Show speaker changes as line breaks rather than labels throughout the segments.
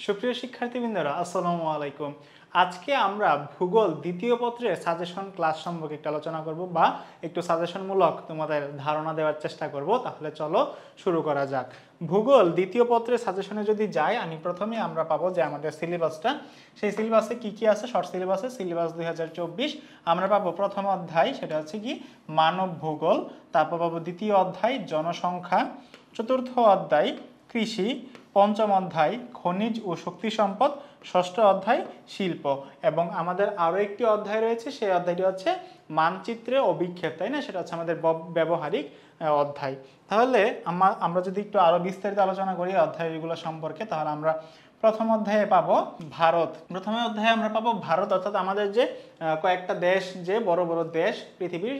সুপ্রিয় শিক্ষার্থীবৃন্দরা আসসালামু আলাইকুম। আজকে আমরা ভূগোল দ্বিতীয় পত্রের সাজেশন ক্লাস সম্পর্কে একটু আলোচনা করব বা একটু সাজেশনমূলক তোমাদের ধারণা দেওয়ার চেষ্টা করব। তাহলে চলো শুরু করা যাক। ভূগোল দ্বিতীয় পত্রের সাজেশনে যদি যাই, প্রথমে আমরা পাবো যে আমাদের সিলেবাসটা, সেই সিলেবাসে কি কি আছে। শর্ট সিলেবাসে সিলেবাস 2024 আমরা পাবো প্রথম অধ্যায়, সেটা হচ্ছে কি মানব ভূগোল। তারপর পাবো দ্বিতীয় অধ্যায় জনসংখ্যা, চতুর্থ অধ্যায় কৃষি, পঞ্চম অধ্যায় খনিজ ও শক্তি সম্পদ, ষষ্ঠ অধ্যায় শিল্প, এবং আমাদের আরও একটি অধ্যায় রয়েছে, সেই অধ্যায়টি হচ্ছে মানচিত্রে অভিক্ষেপ, তাই না? সেটা হচ্ছে আমাদের ব্যবহারিক অধ্যায়। তাহলে আমরা যদি একটু আরো বিস্তারিত আলোচনা করি অধ্যায়গুলো সম্পর্কে, তাহলে আমরা প্রথম অধ্যায়ে পাবো ভারত। প্রথম অধ্যায়ে আমরা পাবো ভারত, অর্থাৎ আমাদের যে কয়েকটা দেশ, যে বড় বড় দেশ, পৃথিবীর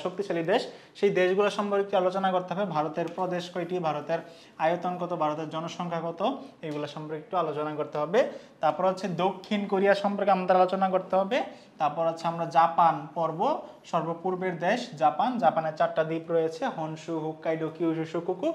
শক্তিশালী দেশ, সেই দেশগুলো সম্পর্কে আলোচনা করতে হবে। ভারতের প্রদেশ কয়টি, ভারতের আয়তন কত, ভারতের জনসংখ্যা কত, এগুলো সম্পর্কে একটু আলোচনা করতে হবে। তারপর হচ্ছে দক্ষিণ কোরিয়া সম্পর্কে আমাদের আলোচনা করতে হবে। তারপর হচ্ছে আমরা জাপান পর্ব, সর্বপূর্বের দেশ জাপান। জাপানের 4টা দ্বীপ রয়েছে, হনশু, হোক্কাইডো, কিউশু, শুকুকু,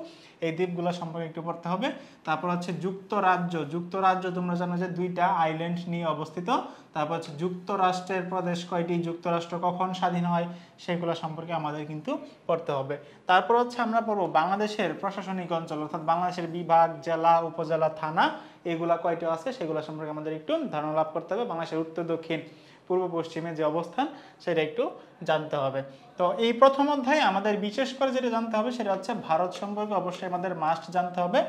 এই দ্বীপগুলো সম্পর্কে একটু পড়তে হবে। তারপর হচ্ছে যুক্তরাজ্য। যুক্তরাজ্য তোমরা জানো যে 2টা আইল্যান্ড নিয়ে অবস্থিত। তারপর হচ্ছে যুক্তরাষ্ট্রের প্রদেশ কয়টি, যুক্তরাষ্ট্র কখন স্বাধীন হয়, সেগুলো সম্পর্কে আমাদের কিন্তু পড়তে হবে। তারপর হচ্ছে আমরা পড়বো বাংলাদেশের প্রশাসনিক অঞ্চল, অর্থাৎ বাংলাদেশের বিভাগ, জেলা, উপজেলা, থানা, এগুলা কয়টা আছে সেগুলো সম্পর্কে আমাদের একটু ধারণা লাভ করতে হবে। বাংলাদেশের উত্তর, দক্ষিণ, পূর্ব, পশ্চিমে যে অবস্থান সেটা একটু জানতে হবে। তো এই প্রথম অধ্যায়ে আমাদের বিশেষ করে যেটা জানতে হবে সেটা হচ্ছে ভারত সম্পর্কে অবশ্যই আমাদের মাস্ট জানতে হবে,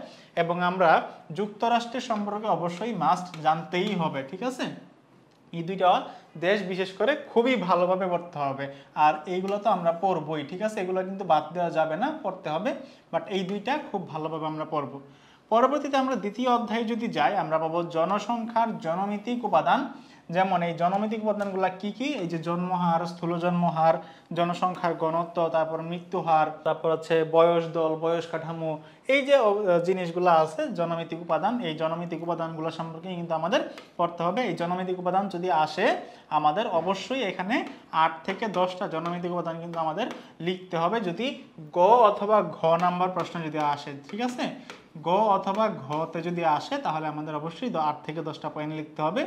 এবং আমরা যুক্তরাষ্ট্রের সম্পর্কে অবশ্যই মাস্ট জানতেই হবে, ঠিক আছে? এই 2টা দেশ বিশেষ করে খুবই ভালোভাবে পড়তে হবে। আর এইগুলো তো আমরা পড়বই, ঠিক আছে? এগুলো কিন্তু বাদ দেওয়া যাবে না, পড়তে হবে। বাট এই 2টা খুব ভালোভাবে আমরা পড়ব। পরবর্তীতে আমরা দ্বিতীয় অধ্যায়ে যদি যাই, আমরা পাবো জনসংখ্যার জনমিতিক উপাদান। যেমন এই জনমিতিক উপাদানগুলো কি কি, এই যে জন্মহার, স্থূল জন্মহার, জনসংখ্যার ঘনত্ব, তারপর মৃত্যু হার, তারপর হচ্ছে বয়স দল, বয়স কাঠামো, এই যে জিনিসগুলো আছে জনমিতিক উপাদান, এই জনমিতিক উপাদানগুলো সম্পর্কে কিন্তু আমাদের পড়তে হবে। এই জনমিতিক উপাদান যদি আসে আমাদের অবশ্যই এখানে 8 থেকে 10টা জনমিতিক উপাদান কিন্তু আমাদের লিখতে হবে, যদি গ অথবা ঘ নাম্বার প্রশ্ন যদি আসে, ঠিক আছে? গ অথবা ঘতে যদি আসে তাহলে আমাদের অবশ্যই 8 থেকে 10টা পয়েন্ট লিখতে হবে।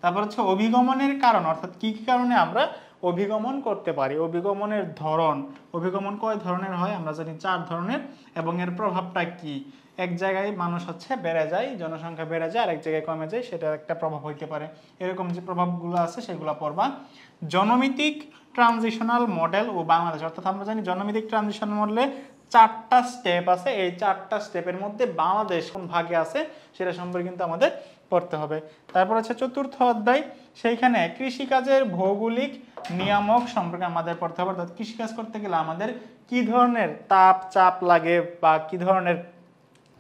তারপর হচ্ছে অভিগমনের কারণ, অর্থাৎ কি কি কারণে আমরা অভিগমন করতে পারি, অভিগমনের ধরন, অভিগমন কয় ধরনের হয় আমরা জানি 4 ধরনের, এবং এর প্রভাবটা কি। এক জায়গায় মানুষ হচ্ছে বেড়ে যায়, জনসংখ্যা বেড়ে যায়, আর এক জায়গায় কমে যায়, সেটা একটা প্রভাব হইতে পারে। এরকম যে প্রভাবগুলো আছে সেগুলো পড়বা। জনমিতিক ট্রানজিশনাল মডেল ও বাংলাদেশ, অর্থাৎ আমরা জানি জনমিতিক ট্রানজিশনাল মডেলে 4টা স্টেপ আছে, এই 4টা স্টেপের মধ্যে বাংলাদেশ কোন ভাগে আছে সেটা সম্পর্কে কিন্তু আমাদের পড়তে হবে। তারপর হচ্ছে চতুর্থ অধ্যায়, সেইখানে কৃষিকাজের ভৌগোলিক নিয়ামক সম্পর্কে আমাদের পড়তে হবে, অর্থাৎ কৃষিকাজ করতে গেলে আমাদের কি ধরনের তাপ চাপ লাগে, বা কি ধরনের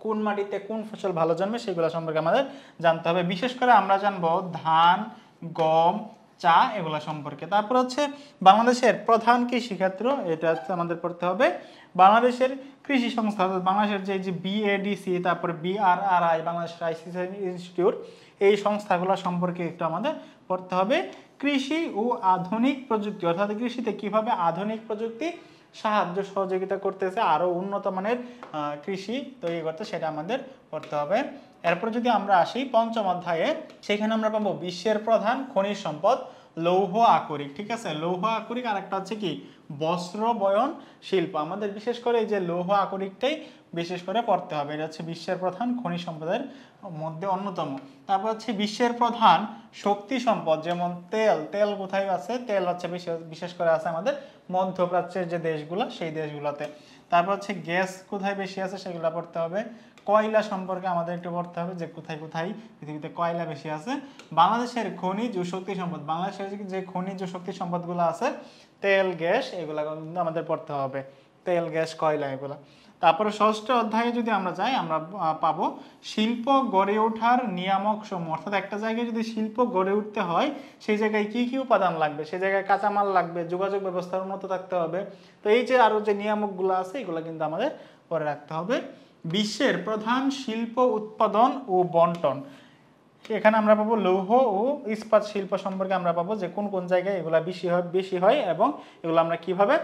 কোন মাটিতে কোন ফসল ভালো জন্মে সেগুলো সম্পর্কে আমাদের জানতে হবে। বিশেষ করে আমরা জানবো ধান, গম, চা, এগুলা সম্পর্কে। তারপর হচ্ছে বাংলাদেশের প্রধান কৃষিক্ষেত্র, এটা হচ্ছে আমাদের পড়তে হবে। বাংলাদেশের কৃষি সংস্থা, বাংলাদেশের যে বিএডিসি, তারপর বিআরআরআই, বাংলাদেশ আইসিসি ইনস্টিটিউট, এই সংস্থাগুলো সম্পর্কে একটু আমাদের পড়তে হবে। কৃষি ও আধুনিক প্রযুক্তি, অর্থাৎ কৃষিতে কিভাবে আধুনিক প্রযুক্তি সাহায্য সহযোগিতা করতেছে আরো উন্নত মানের কৃষি তৈরি করতে, সেটা আমাদের পড়তে হবে। এরপর যদি আমরা আসি পঞ্চম অধ্যায়ে, সেখানে আমরা পাবো বিশ্বের প্রধান খনিজ সম্পদ লৌহ আকরিক, ঠিক আছে? লৌহ আকরিক, আর একটা হচ্ছে কি বস্ত্র বয়ন শিল্প। আমাদের বিশেষ করে এই যে লৌহ আকরিকটাই বিশেষ করে পড়তে হবে, এটা হচ্ছে বিশ্বের প্রধান খনিজ সম্পদের মধ্যে অন্যতম। তারপর হচ্ছে বিশ্বের প্রধান শক্তি সম্পদ, যেমন তেল, তেল কোথায় আছে, তেল হচ্ছে বিশেষ করে আছে আমাদের মধ্যপ্রাচ্যের যে দেশগুলো, সেই দেশগুলোতে। তারপর হচ্ছে গ্যাস কোথায় বেশি আছে সেগুলো পড়তে হবে। কয়লা সম্পর্কে আমাদের একটু পড়তে হবে, যে কোথায় কোথায় পৃথিবীতে কয়লা বেশি আছে। বাংলাদেশের খনিজ ও শক্তি সম্পদ, বাংলাদেশের যে খনিজ ও শক্তি সম্পদগুলো আছে, তেল, গ্যাস, এগুলো কিন্তু আমাদের পড়তে হবে, তেল, গ্যাস, কয়লা, এগুলো। তারপরে ষষ্ঠ অধ্যায়ে যদি আমরা যাই, আমরা পাবো শিল্প গড়ে ওঠার নিয়ামক সমূহ, অর্থাৎ একটা জায়গায় যদি শিল্প গড়ে উঠতে হয় সেই জায়গায় কি কি উপাদান লাগবে, সেই জায়গায় কাঁচামাল লাগবে, যোগাযোগ ব্যবস্থার উন্নত থাকতে হবে। তো এই যে আরো যে নিয়ামকগুলো আছে এগুলো কিন্তু আমাদের পরে রাখতে হবে। বিশ্বের প্রধান শিল্প উৎপাদন ও বন্টন, এখানে আমরা পাবো লৌহ ও ইস্পাত শিল্প সম্পর্কে আমরা পাবো যে কোন কোন জায়গায় এগুলা বেশি হয় এবং এগুলো আমরা কিভাবে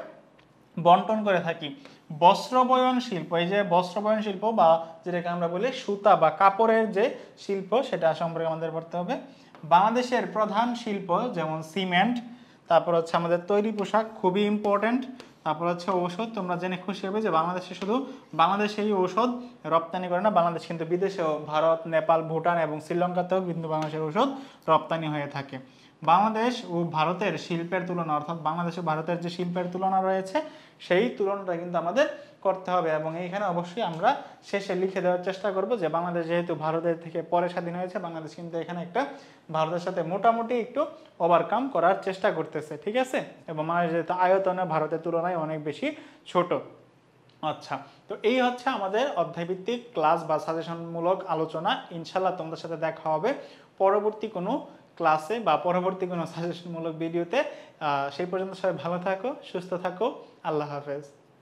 বন্টন করে থাকি। বস্ত্রবয়ন শিল্প, এই যে বস্ত্রবয়ন শিল্প বা যেটাকে আমরা বলি সুতা বা কাপড়ের যে শিল্প, সেটা সম্পর্কে আমাদের পড়তে হবে। বাংলাদেশের প্রধান শিল্প যেমন সিমেন্ট, তারপর হচ্ছে আমাদের তৈরি পোশাক খুবই ইম্পর্টেন্ট, তারপর হচ্ছে ঔষধ। তোমরা জেনে খুশি হবে যে বাংলাদেশে শুধু বাংলাদেশেই ঔষধ রপ্তানি করে না, বাংলাদেশ কিন্তু বিদেশেও ভারত, নেপাল, ভুটান এবং শ্রীলঙ্কাতেও কিন্তু বাংলাদেশের ঔষধ রপ্তানি হয়ে থাকে। বাংলাদেশ ও ভারতের শিল্পের তুলনা, অর্থাৎ বাংলাদেশ ও ভারতের যে শিল্পের তুলনা রয়েছে সেই তুলনাটা কিন্তু আমাদের করতে হবে। এবং এইখানে অবশ্যই আমরা শেষে লিখে দেওয়ার চেষ্টা করব যে বাংলাদেশ যেহেতু ভারতের থেকে পরে স্বাধীন হয়েছে, বাংলাদেশ কিন্তু এখানে একটা ভারতের সাথে মোটামুটি একটু ওভারকাম করার চেষ্টা করতেছে, ঠিক আছে। এবং বাংলাদেশ যেহেতু আয়তনে ভারতের তুলনায় অনেক বেশি ছোট। আচ্ছা, তো এই হচ্ছে আমাদের অধ্যায়ভিত্তিক ক্লাস বা সাজেশনমূলক আলোচনা। ইনশাল্লাহ তোমাদের সাথে দেখা হবে পরবর্তী কোনো ক্লাসে বা পরবর্তী কোনো সাজেশনমূলক ভিডিওতে। সেই পর্যন্ত সবাই ভালো থাকো, সুস্থ থাকো, আল্লাহ হাফেজ।